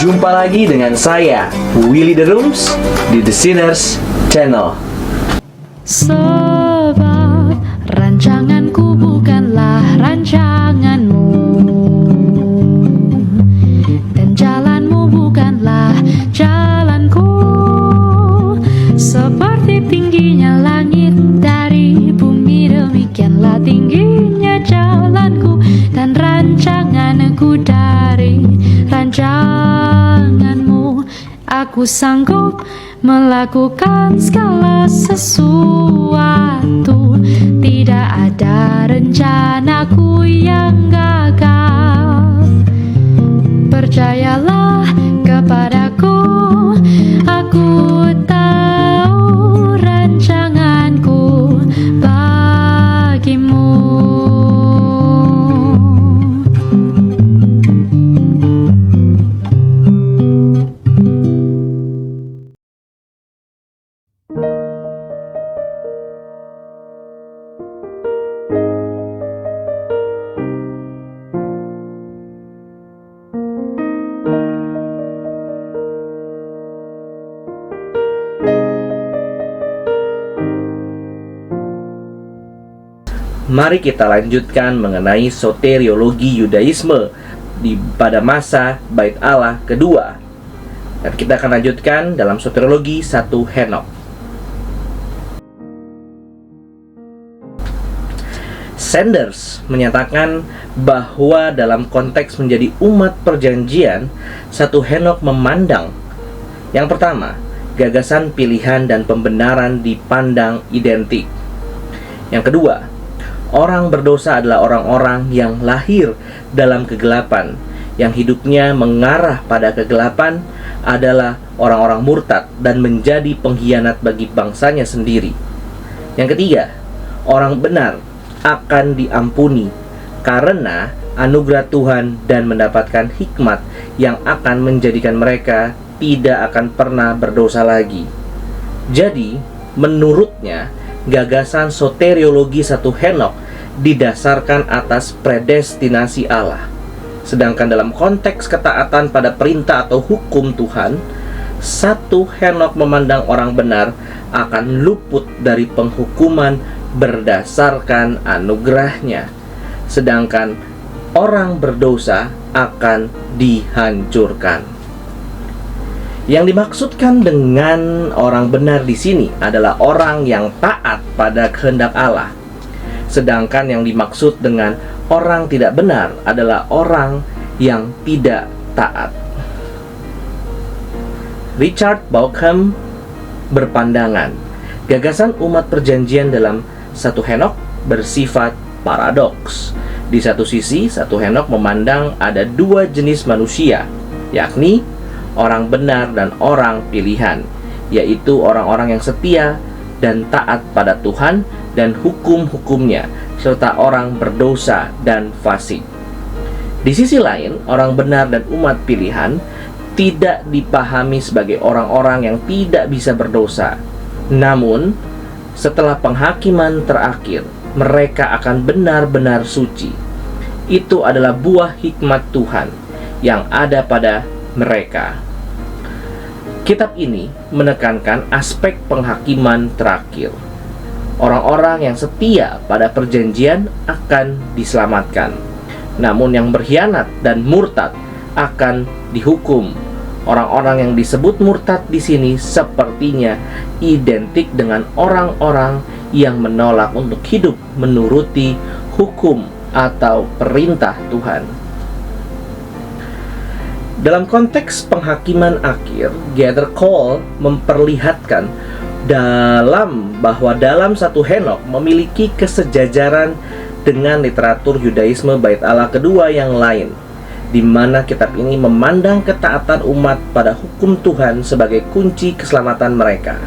Jumpa lagi dengan saya, Willy The Rooms, di The Sinners Channel. Sebab rancanganku bukanlah rancanganmu, dan jalanmu bukanlah jalanku. Seperti tingginya langit dari bumi, demikianlah tingginya jalanku dan rancanganku dari rancanganmu. Aku sanggup melakukan segala sesuatu, tidak ada rencanaku yang gagal. Percayalah kepadaku, aku tahu rancanganku bagimu. Mari kita lanjutkan mengenai soteriologi Yudaisme pada masa Bait Allah kedua. Dan kita akan lanjutkan dalam soteriologi 1 Henokh. Sanders menyatakan bahwa dalam konteks menjadi umat perjanjian, 1 Henokh memandang, yang pertama, gagasan pilihan dan pembenaran dipandang identik. Yang kedua, orang berdosa adalah orang-orang yang lahir dalam kegelapan, yang hidupnya mengarah pada kegelapan adalah orang-orang murtad dan menjadi pengkhianat bagi bangsanya sendiri. Yang ketiga, orang benar akan diampuni karena anugerah Tuhan dan mendapatkan hikmat yang akan menjadikan mereka tidak akan pernah berdosa lagi. Jadi, menurutnya, gagasan soteriologi 1 Henokh didasarkan atas predestinasi Allah. Sedangkan dalam konteks ketaatan pada perintah atau hukum Tuhan, 1 Henokh memandang orang benar akan luput dari penghukuman berdasarkan anugerahnya, sedangkan orang berdosa akan dihancurkan. Yang dimaksudkan dengan orang benar di sini adalah orang yang taat pada kehendak Allah. Sedangkan yang dimaksud dengan orang tidak benar adalah orang yang tidak taat. Richard Bauckham berpandangan, gagasan umat perjanjian dalam 1 Henokh bersifat paradoks. Di satu sisi, 1 Henokh memandang ada dua jenis manusia, yakni orang benar dan orang pilihan, yaitu orang-orang yang setia dan taat pada Tuhan dan hukum-hukumnya, serta orang berdosa dan fasik. Di sisi lain, orang benar dan umat pilihan tidak dipahami sebagai orang-orang yang tidak bisa berdosa. Namun, setelah penghakiman terakhir, mereka akan benar-benar suci. Itu adalah buah hikmat Tuhan yang ada pada mereka. Kitab ini menekankan aspek penghakiman terakhir. Orang-orang yang setia pada perjanjian akan diselamatkan, namun yang berkhianat dan murtad akan dihukum. Orang-orang yang disebut murtad di sini sepertinya identik dengan orang-orang yang menolak untuk hidup menuruti hukum atau perintah Tuhan. Dalam konteks penghakiman akhir, Gather Call memperlihatkan bahwa dalam 1 Henokh memiliki kesejajaran dengan literatur Yudaisme Bait Allah kedua yang lain, di mana kitab ini memandang ketaatan umat pada hukum Tuhan sebagai kunci keselamatan mereka.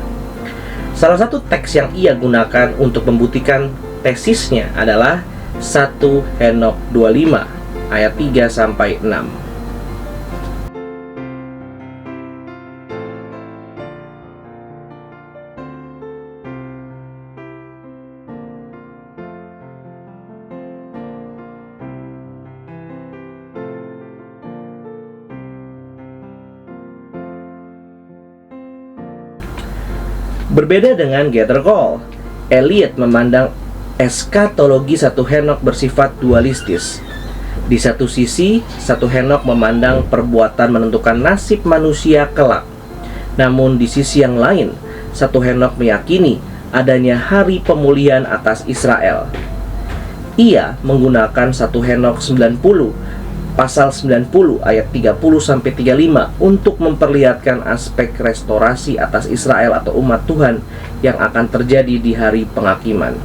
Salah satu teks yang ia gunakan untuk membuktikan tesisnya adalah 1 Henokh 25 ayat 3-6. Berbeda dengan Gathercall, Eliot memandang eskatologi satu Henok bersifat dualistis. Di satu sisi, satu Henok memandang perbuatan menentukan nasib manusia kelak. Namun di sisi yang lain, satu Henok meyakini adanya hari pemulihan atas Israel. Ia menggunakan satu Henok 90, pasal 90 ayat 30-35 untuk memperlihatkan aspek restorasi atas Israel atau umat Tuhan yang akan terjadi di hari penghakiman.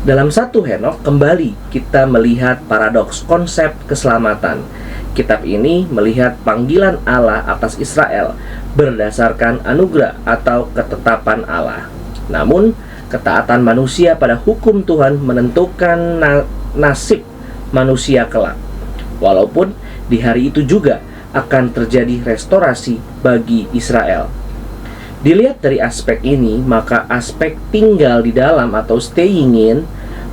Dalam satu Henok kembali kita melihat paradoks konsep keselamatan. Kitab ini melihat panggilan Allah atas Israel berdasarkan anugerah atau ketetapan Allah. Namun, ketaatan manusia pada hukum Tuhan menentukan nasib manusia kelak. Walaupun di hari itu juga akan terjadi restorasi bagi Israel. Dilihat dari aspek ini, maka aspek tinggal di dalam atau staying in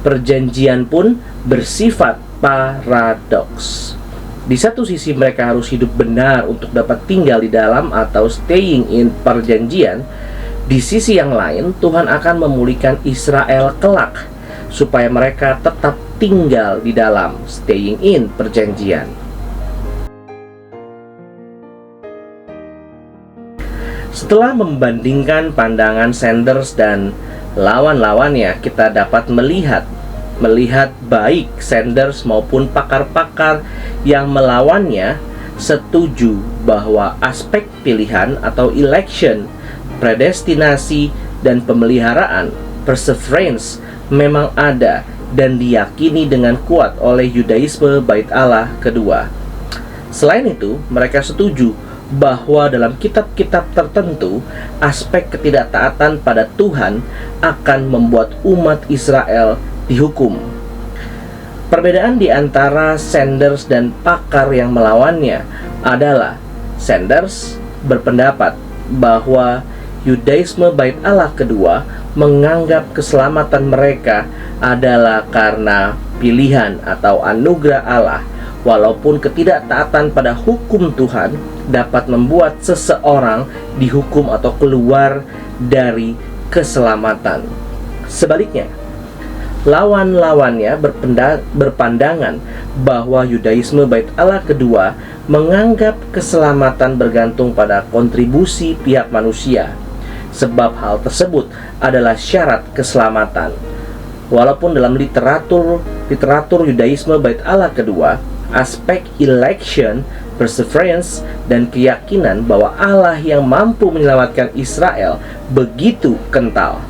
perjanjian pun bersifat paradoks. Di satu sisi mereka harus hidup benar untuk dapat tinggal di dalam atau staying in perjanjian. Di sisi yang lain, Tuhan akan memulihkan Israel kelak supaya mereka tetap tinggal di dalam staying in perjanjian. Setelah membandingkan pandangan Sanders dan lawan-lawannya, kita dapat melihat baik Sanders maupun pakar-pakar yang melawannya setuju bahwa aspek pilihan atau election, predestinasi, dan pemeliharaan, perseverance, memang ada dan diyakini dengan kuat oleh Yudaisme Bait Allah kedua. Selain itu, mereka setuju bahwa dalam kitab-kitab tertentu, aspek ketidaktaatan pada Tuhan akan membuat umat Israel dihukum. Perbedaan di antara Sanders dan pakar yang melawannya adalah Sanders berpendapat bahwa Yudaisme Bait Allah kedua menganggap keselamatan mereka adalah karena pilihan atau anugerah Allah, walaupun ketidaktaatan pada hukum Tuhan dapat membuat seseorang dihukum atau keluar dari keselamatan. Sebaliknya, lawan-lawannya berpandangan bahwa Yudaisme Bait Allah kedua menganggap keselamatan bergantung pada kontribusi pihak manusia, sebab hal tersebut adalah syarat keselamatan. Walaupun dalam literatur Yudaisme Bait Allah kedua, aspek election, perseverance, dan keyakinan bahwa Allah yang mampu menyelamatkan Israel begitu kental.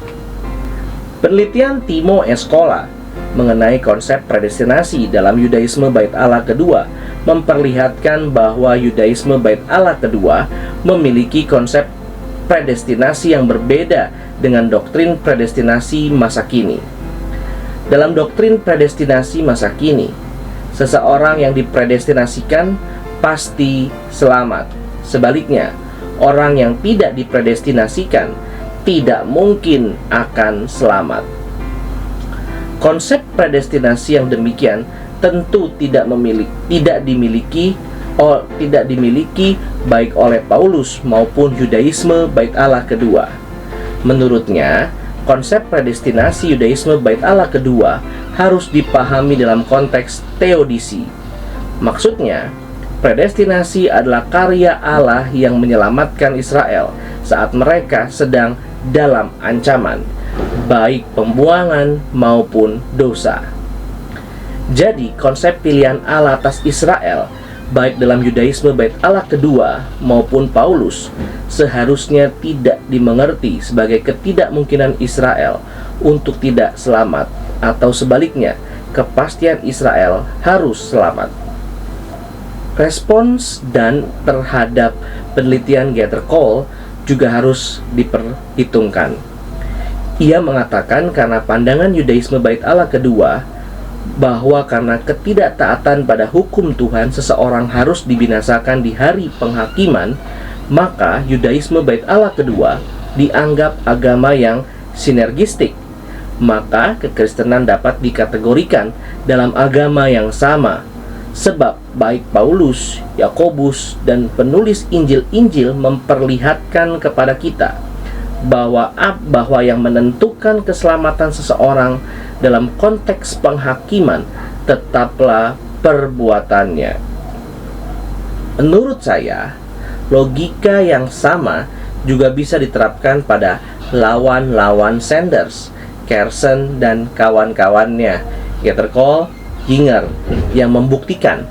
Penelitian Timo Eskola mengenai konsep predestinasi dalam Yudaisme Bait Allah kedua memperlihatkan bahwa Yudaisme Bait Allah kedua memiliki konsep predestinasi yang berbeda dengan doktrin predestinasi masa kini. Dalam doktrin predestinasi masa kini, seseorang yang dipredestinasikan pasti selamat. Sebaliknya, orang yang tidak dipredestinasikan tidak mungkin akan selamat. Konsep predestinasi yang demikian tentu tidak dimiliki baik oleh Paulus maupun Yudaisme Bait Allah kedua. Menurutnya, konsep predestinasi Yudaisme Bait Allah kedua harus dipahami dalam konteks teodisi. Maksudnya, predestinasi adalah karya Allah yang menyelamatkan Israel saat mereka sedang dalam ancaman, baik pembuangan maupun dosa. Jadi, konsep pilihan Allah atas Israel, baik dalam Yudaisme Bait Allah kedua maupun Paulus, seharusnya tidak dimengerti sebagai ketidakmungkinan Israel untuk tidak selamat, atau sebaliknya, kepastian Israel harus selamat. Respons dan terhadap penelitian Gathercall juga harus diperhitungkan. Ia mengatakan karena pandangan Yudaisme Bait Allah kedua bahwa karena ketidaktaatan pada hukum Tuhan seseorang harus dibinasakan di hari penghakiman, maka Yudaisme Bait Allah kedua dianggap agama yang sinergistik. Maka kekristenan dapat dikategorikan dalam agama yang sama, sebab baik Paulus, Yakobus, dan penulis Injil-Injil memperlihatkan kepada kita bahwa yang menentukan keselamatan seseorang dalam konteks penghakiman tetaplah perbuatannya. Menurut saya, logika yang sama juga bisa diterapkan pada lawan-lawan Sanders, Kersen, dan kawan-kawannya, Getterkohl, Gingher, yang membuktikan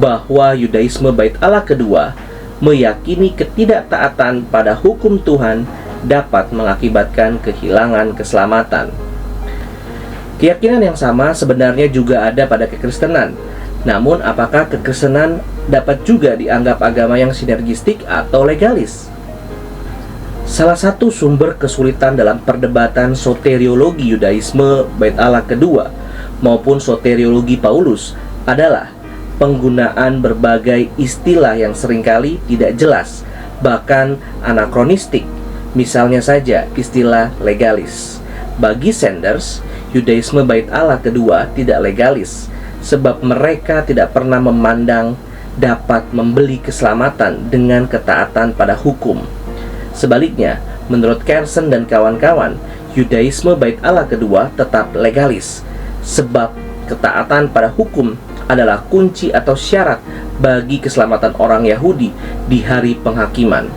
bahwa Yudaisme Bait Allah kedua meyakini ketidaktaatan pada hukum Tuhan dapat mengakibatkan kehilangan keselamatan. Keyakinan yang sama sebenarnya juga ada pada kekristenan. Namun, apakah kekristenan dapat juga dianggap agama yang sinergistik atau legalis? Salah satu sumber kesulitan dalam perdebatan soteriologi Yudaisme Bait Allah kedua maupun soteriologi Paulus adalah penggunaan berbagai istilah yang seringkali tidak jelas, bahkan anakronistik. Misalnya saja istilah legalis. Bagi Sanders, Yudaisme Bait Allah kedua tidak legalis, sebab mereka tidak pernah memandang dapat membeli keselamatan dengan ketaatan pada hukum. Sebaliknya, menurut Kersen dan kawan-kawan, Yudaisme Bait Allah kedua tetap legalis, sebab ketaatan pada hukum adalah kunci atau syarat bagi keselamatan orang Yahudi di hari penghakiman.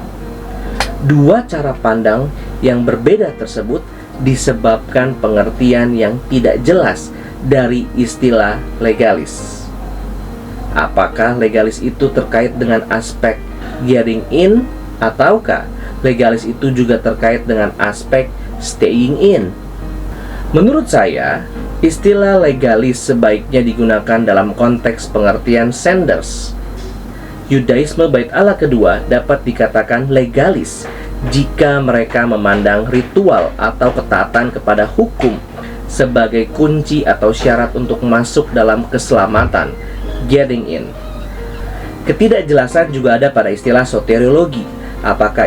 Dua cara pandang yang berbeda tersebut disebabkan pengertian yang tidak jelas dari istilah legalis. Apakah legalis itu terkait dengan aspek getting in, ataukah legalis itu juga terkait dengan aspek staying in? Menurut saya, istilah legalis sebaiknya digunakan dalam konteks pengertian Sanders. Yudaisme Bait Allah kedua dapat dikatakan legalis jika mereka memandang ritual atau ketaatan kepada hukum sebagai kunci atau syarat untuk masuk dalam keselamatan, getting in. Ketidakjelasan juga ada pada istilah soteriologi. Apakah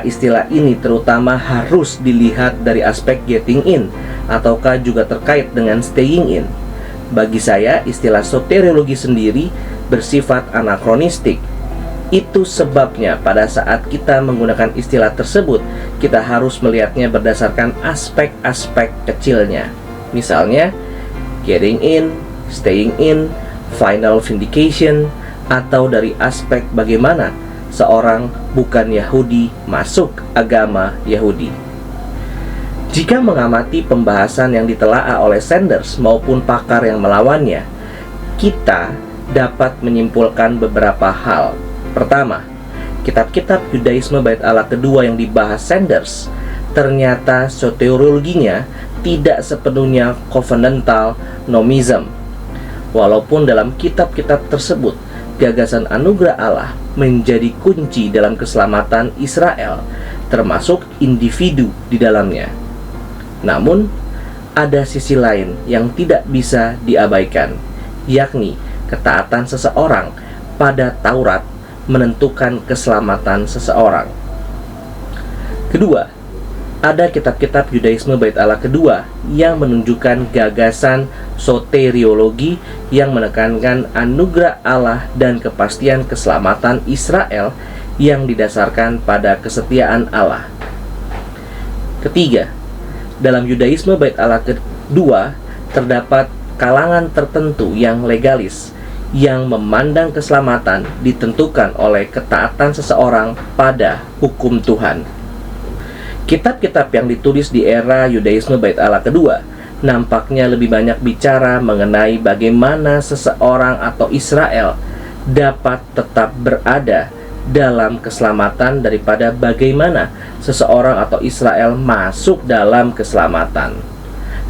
istilah ini terutama harus dilihat dari aspek getting in, ataukah juga terkait dengan staying in? Bagi saya, istilah soteriologi sendiri bersifat anakronistik. Itu sebabnya pada saat kita menggunakan istilah tersebut, kita harus melihatnya berdasarkan aspek-aspek kecilnya. Misalnya, getting in, staying in, final vindication, atau dari aspek bagaimana seorang bukan Yahudi masuk agama Yahudi. Jika mengamati pembahasan yang ditelaah oleh Sanders maupun pakar yang melawannya, kita dapat menyimpulkan beberapa hal. Pertama, kitab-kitab Yudaisme Bait Allah kedua yang dibahas Sanders ternyata soteriologinya tidak sepenuhnya covenantal nomism. Walaupun dalam kitab-kitab tersebut gagasan anugerah Allah menjadi kunci dalam keselamatan Israel, termasuk individu di dalamnya. Namun, ada sisi lain yang tidak bisa diabaikan, yakni ketaatan seseorang pada Taurat menentukan keselamatan seseorang. Kedua, ada kitab-kitab Yudaisme Bait Allah kedua yang menunjukkan gagasan soteriologi yang menekankan anugerah Allah dan kepastian keselamatan Israel yang didasarkan pada kesetiaan Allah. Ketiga, dalam Yudaisme Bait Allah kedua terdapat kalangan tertentu yang legalis, yang memandang keselamatan ditentukan oleh ketaatan seseorang pada hukum Tuhan. Kitab-kitab yang ditulis di era Yudaisme Bait Allah kedua nampaknya lebih banyak bicara mengenai bagaimana seseorang atau Israel dapat tetap berada dalam keselamatan daripada bagaimana seseorang atau Israel masuk dalam keselamatan.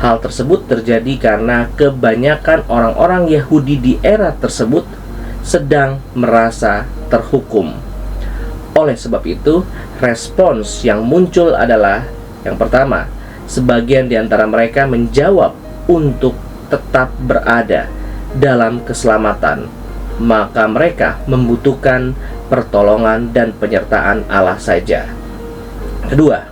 Hal tersebut terjadi karena kebanyakan orang-orang Yahudi di era tersebut sedang merasa terhukum. Oleh sebab itu, respons yang muncul adalah yang pertama, sebagian di antara mereka menjawab untuk tetap berada dalam keselamatan, maka mereka membutuhkan pertolongan dan penyertaan Allah saja. Kedua,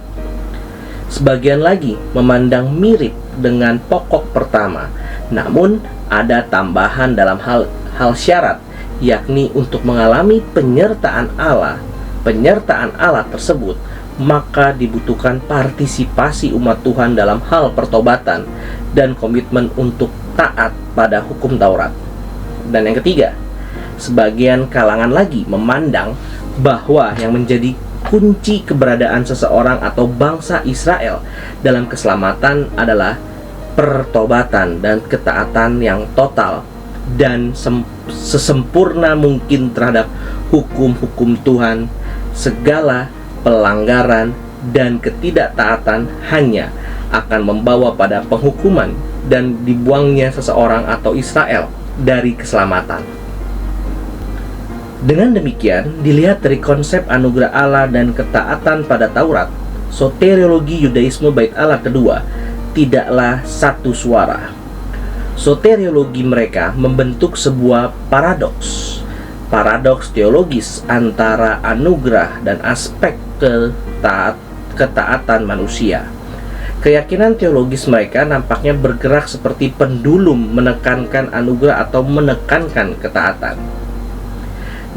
sebagian lagi memandang mirip dengan pokok pertama, namun ada tambahan dalam hal syarat, yakni untuk mengalami penyertaan Allah penyertaan Allah tersebut, maka dibutuhkan partisipasi umat Tuhan dalam hal pertobatan dan komitmen untuk taat pada hukum Taurat. Dan yang ketiga, sebagian kalangan lagi memandang bahwa yang menjadi kunci keberadaan seseorang atau bangsa Israel dalam keselamatan adalah pertobatan dan ketaatan yang total dan sesempurna mungkin terhadap hukum-hukum Tuhan. Segala pelanggaran dan ketidaktaatan hanya akan membawa pada penghukuman dan dibuangnya seseorang atau Israel dari keselamatan. Dengan demikian, dilihat dari konsep anugerah Allah dan ketaatan pada Taurat, soteriologi Yudaisme Bait Allah kedua tidaklah satu suara. Soteriologi mereka membentuk sebuah paradoks teologis antara anugerah dan aspek ketaatan manusia. Keyakinan teologis mereka nampaknya bergerak seperti pendulum menekankan anugerah atau menekankan ketaatan.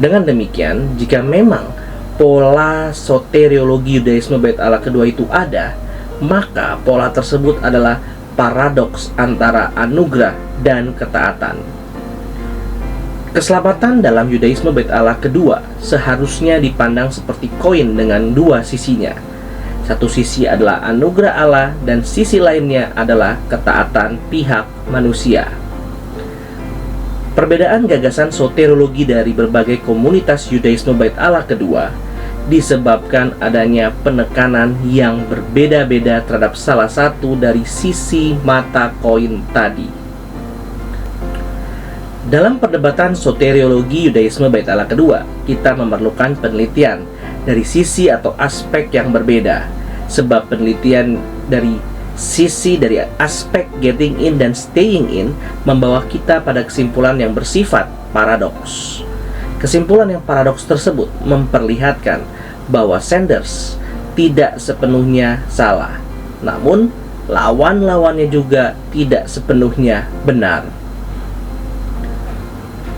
Dengan demikian, jika memang pola soteriologi Yudaisme Bait Allah kedua itu ada, maka pola tersebut adalah paradoks antara anugerah dan ketaatan. Keselamatan dalam Yudaisme Bait Allah kedua seharusnya dipandang seperti koin dengan dua sisinya. Satu sisi adalah anugerah Allah dan sisi lainnya adalah ketaatan pihak manusia. Perbedaan gagasan soteriologi dari berbagai komunitas Yudaisme Bait Allah kedua disebabkan adanya penekanan yang berbeda-beda terhadap salah satu dari sisi mata koin tadi. Dalam perdebatan soteriologi Yudaisme Bait Allah kedua, kita memerlukan penelitian dari sisi atau aspek yang berbeda. Sebab penelitian dari aspek getting in dan staying in membawa kita pada kesimpulan yang bersifat paradoks. Kesimpulan yang paradoks tersebut memperlihatkan bahwa Sanders tidak sepenuhnya salah, namun lawan-lawannya juga tidak sepenuhnya benar.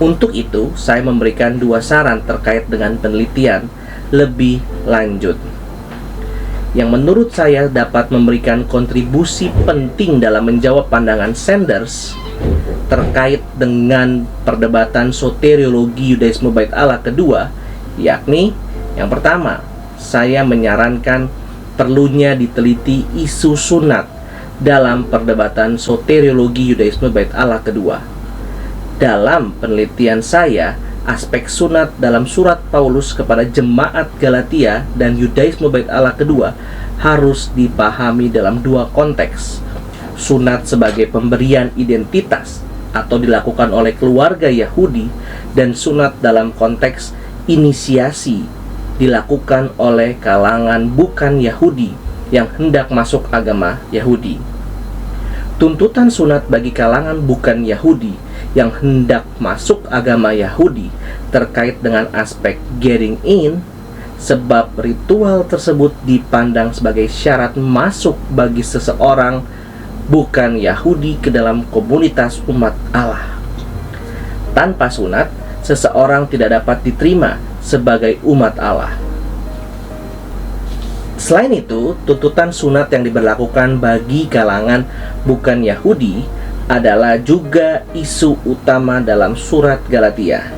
Untuk itu, saya memberikan dua saran terkait dengan penelitian lebih lanjut yang menurut saya dapat memberikan kontribusi penting dalam menjawab pandangan Sanders terkait dengan perdebatan soteriologi Yudaisme Bait Allah kedua, yakni yang pertama, saya menyarankan perlunya diteliti isu sunat dalam perdebatan soteriologi Yudaisme Bait Allah kedua. Dalam penelitian saya, aspek sunat dalam surat Paulus kepada jemaat Galatia dan Yudaisme Bait Allah kedua harus dipahami dalam dua konteks. Sunat sebagai pemberian identitas atau dilakukan oleh keluarga Yahudi, dan sunat dalam konteks inisiasi dilakukan oleh kalangan bukan Yahudi yang hendak masuk agama Yahudi. Tuntutan sunat bagi kalangan bukan Yahudi yang hendak masuk agama Yahudi terkait dengan aspek getting in, sebab ritual tersebut dipandang sebagai syarat masuk bagi seseorang bukan Yahudi ke dalam komunitas umat Allah. Tanpa sunat, seseorang tidak dapat diterima sebagai umat Allah. Selain itu, tuntutan sunat yang diberlakukan bagi kalangan bukan Yahudi adalah juga isu utama dalam surat Galatia.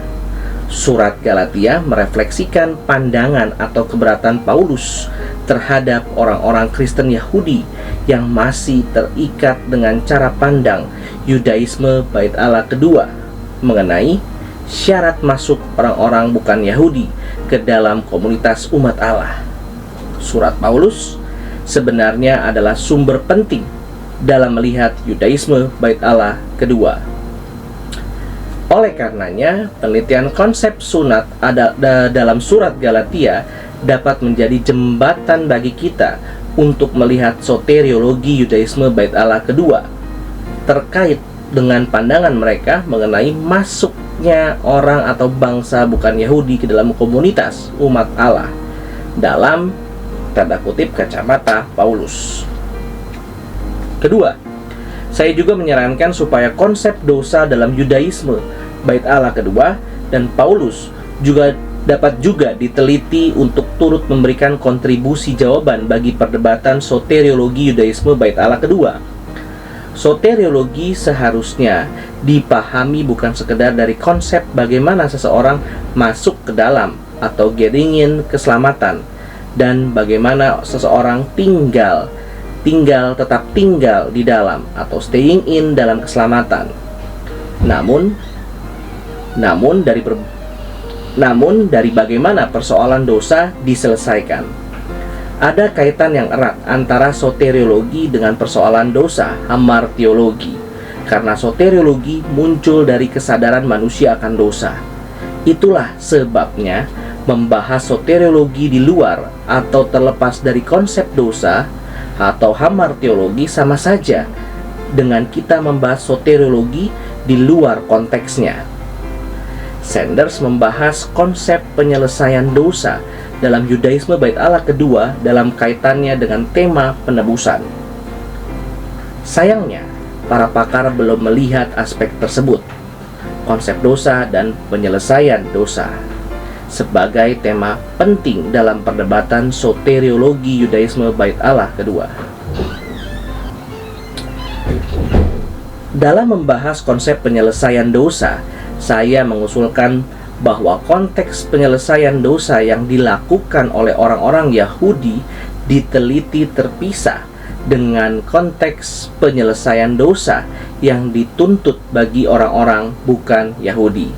Surat Galatia merefleksikan pandangan atau keberatan Paulus terhadap orang-orang Kristen Yahudi yang masih terikat dengan cara pandang Yudaisme Bait Allah kedua mengenai syarat masuk orang-orang bukan Yahudi ke dalam komunitas umat Allah. Surat Paulus sebenarnya adalah sumber penting dalam melihat Yudaisme Bait Allah kedua. Oleh karenanya, penelitian konsep sunat dalam surat Galatia dapat menjadi jembatan bagi kita untuk melihat soteriologi Yudaisme Bait Allah kedua terkait dengan pandangan mereka mengenai masuknya orang atau bangsa bukan Yahudi ke dalam komunitas umat Allah dalam tanda kutip kacamata Paulus. Kedua, saya juga menyarankan supaya konsep dosa dalam Yudaisme Bait Allah kedua dan Paulus juga dapat juga diteliti untuk turut memberikan kontribusi jawaban bagi perdebatan soteriologi Yudaisme Bait Allah kedua. Soteriologi seharusnya dipahami bukan sekedar dari konsep bagaimana seseorang masuk ke dalam atau getting in keselamatan, dan bagaimana seseorang tetap tinggal di dalam atau staying in dalam keselamatan. Namun dari bagaimana persoalan dosa diselesaikan. Ada kaitan yang erat antara soteriologi dengan persoalan dosa, hamartiologi. Karena soteriologi muncul dari kesadaran manusia akan dosa. Itulah sebabnya membahas soteriologi di luar atau terlepas dari konsep dosa atau hamartiologi sama saja dengan kita membahas soteriologi di luar konteksnya. Sanders membahas konsep penyelesaian dosa dalam Yudaisme Bait Allah kedua dalam kaitannya dengan tema penebusan. Sayangnya, para pakar belum melihat aspek tersebut, konsep dosa dan penyelesaian dosa, sebagai tema penting dalam perdebatan soteriologi Yudaisme Bait Allah kedua. Dalam membahas konsep penyelesaian dosa, saya mengusulkan bahwa konteks penyelesaian dosa yang dilakukan oleh orang-orang Yahudi diteliti terpisah dengan konteks penyelesaian dosa yang dituntut bagi orang-orang bukan Yahudi.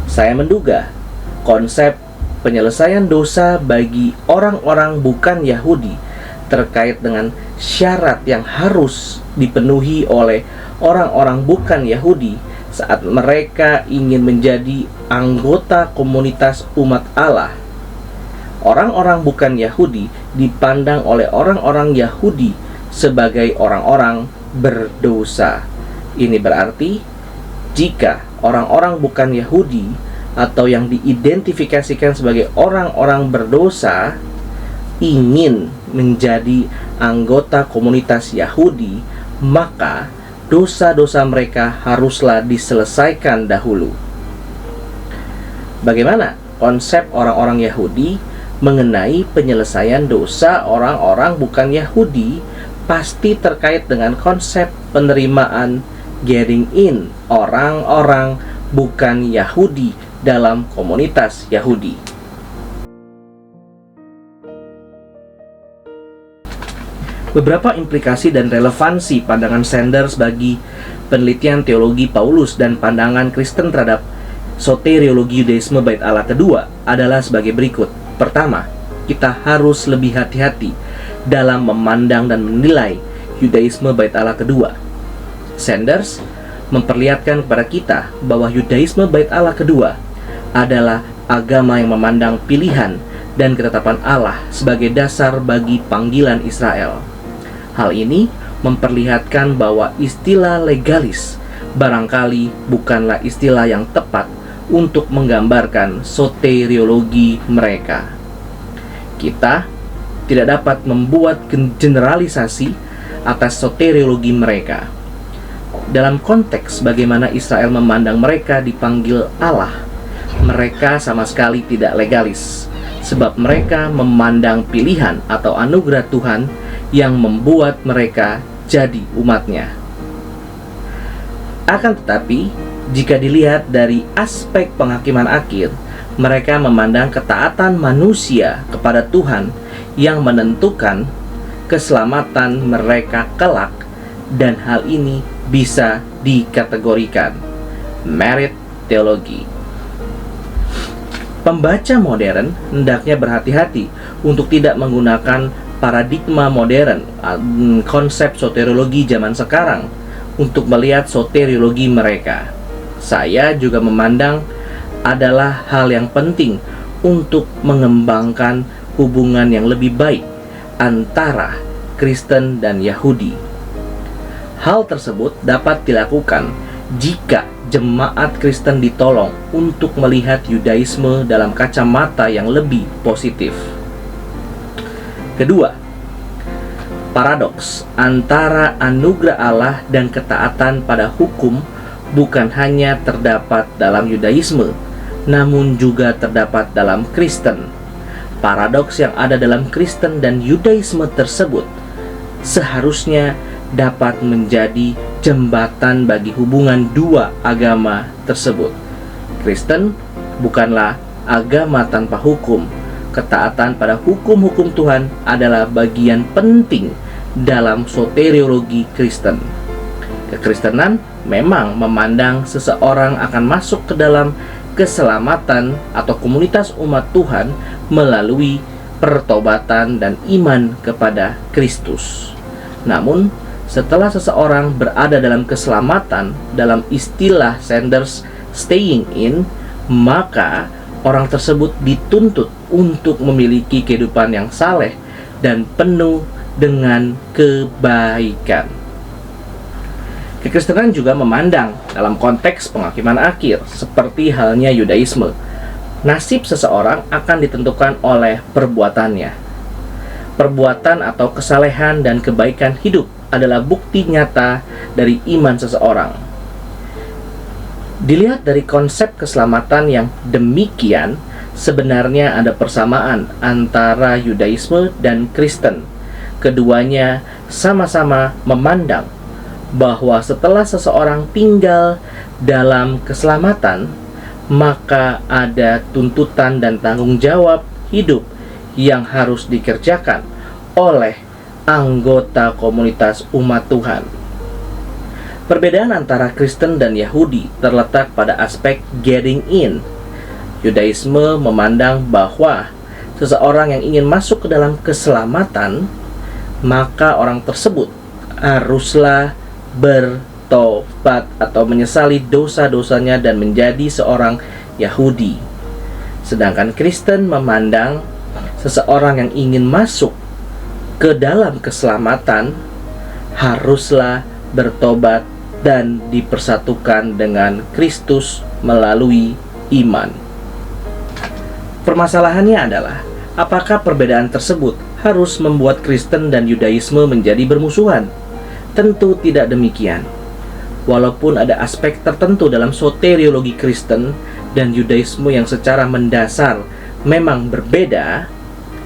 Saya menduga konsep penyelesaian dosa bagi orang-orang bukan Yahudi terkait dengan syarat yang harus dipenuhi oleh orang-orang bukan Yahudi saat mereka ingin menjadi anggota komunitas umat Allah. Orang-orang bukan Yahudi dipandang oleh orang-orang Yahudi sebagai orang-orang berdosa. Ini berarti jika orang-orang bukan Yahudi atau yang diidentifikasikan sebagai orang-orang berdosa ingin menjadi anggota komunitas Yahudi, maka dosa-dosa mereka haruslah diselesaikan dahulu. Bagaimana konsep orang-orang Yahudi mengenai penyelesaian dosa orang-orang bukan Yahudi pasti terkait dengan konsep penerimaan getting in orang-orang bukan Yahudi dalam komunitas Yahudi. Beberapa implikasi dan relevansi pandangan Sanders bagi penelitian teologi Paulus dan pandangan Kristen terhadap soteriologi Yudaisme Bait Allah kedua adalah sebagai berikut. Pertama, kita harus lebih hati-hati dalam memandang dan menilai Yudaisme Bait Allah kedua. Sanders memperlihatkan kepada kita bahwa Yudaisme Bait Allah kedua adalah agama yang memandang pilihan dan ketetapan Allah sebagai dasar bagi panggilan Israel. Hal ini memperlihatkan bahwa istilah legalis barangkali bukanlah istilah yang tepat untuk menggambarkan soteriologi mereka. Kita tidak dapat membuat generalisasi atas soteriologi mereka. Dalam konteks bagaimana Israel memandang mereka dipanggil Allah, mereka sama sekali tidak legalis, sebab mereka memandang pilihan atau anugerah Tuhan yang membuat mereka jadi umatnya. Akan tetapi, jika dilihat dari aspek penghakiman akhir, mereka memandang ketaatan manusia kepada Tuhan yang menentukan keselamatan mereka kelak, dan hal ini bisa dikategorikan merit teologi. Pembaca modern hendaknya berhati-hati untuk tidak menggunakan paradigma modern, konsep soteriologi zaman sekarang, untuk melihat soteriologi mereka. Saya juga memandang adalah hal yang penting untuk mengembangkan hubungan yang lebih baik antara Kristen dan Yahudi. Hal tersebut dapat dilakukan jika jemaat Kristen ditolong untuk melihat Yudaisme dalam kacamata yang lebih positif. Kedua, paradoks antara anugerah Allah dan ketaatan pada hukum bukan hanya terdapat dalam Yudaisme, namun juga terdapat dalam Kristen. Paradoks yang ada dalam Kristen dan Yudaisme tersebut seharusnya dapat menjadi jembatan bagi hubungan dua agama tersebut. Kristen bukanlah agama tanpa hukum. Ketaatan pada hukum-hukum Tuhan adalah bagian penting dalam soteriologi Kristen. Kekristenan memang memandang seseorang akan masuk ke dalam keselamatan atau komunitas umat Tuhan melalui pertobatan dan iman kepada Kristus. Namun, setelah seseorang berada dalam keselamatan, dalam istilah Sanders staying in, maka orang tersebut dituntut untuk memiliki kehidupan yang saleh dan penuh dengan kebaikan. Kekristenan juga memandang dalam konteks penghakiman akhir, seperti halnya Yudaisme. Nasib seseorang akan ditentukan oleh perbuatannya. Perbuatan atau kesalehan dan kebaikan hidup adalah bukti nyata dari iman seseorang. Dilihat dari konsep keselamatan yang demikian, sebenarnya ada persamaan antara Yudaisme dan Kristen. Keduanya sama-sama memandang bahwa setelah seseorang tinggal dalam keselamatan, maka ada tuntutan dan tanggung jawab hidup yang harus dikerjakan oleh anggota komunitas umat Tuhan. Perbedaan antara Kristen dan Yahudi terletak pada aspek getting in. Yudaisme memandang bahwa seseorang yang ingin masuk ke dalam keselamatan, maka orang tersebut haruslah bertobat atau menyesali dosa-dosanya dan menjadi seorang Yahudi. Sedangkan Kristen memandang seseorang yang ingin masuk ke dalam keselamatan haruslah bertobat dan dipersatukan dengan Kristus melalui iman. Permasalahannya adalah, apakah perbedaan tersebut harus membuat Kristen dan Yudaisme menjadi bermusuhan? Tentu tidak demikian. Walaupun ada aspek tertentu dalam soteriologi Kristen dan Yudaisme yang secara mendasar memang berbeda,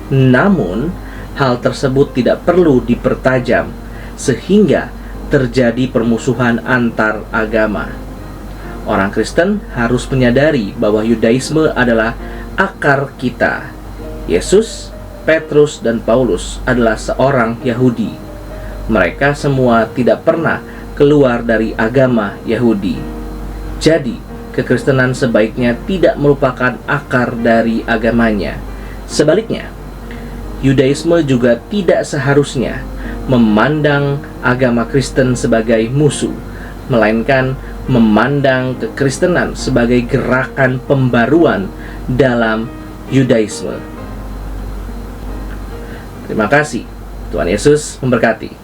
namun hal tersebut tidak perlu dipertajam sehingga terjadi permusuhan antar agama. Orang Kristen harus menyadari bahwa Yudaisme adalah akar kita. Yesus, Petrus, dan Paulus adalah seorang Yahudi. Mereka semua tidak pernah keluar dari agama Yahudi. Jadi, kekristenan sebaiknya tidak merupakan akar dari agamanya. Sebaliknya, Yudaisme juga tidak seharusnya memandang agama Kristen sebagai musuh, melainkan memandang kekristenan sebagai gerakan pembaruan dalam Yudaisme. Terima kasih. Tuhan Yesus memberkati.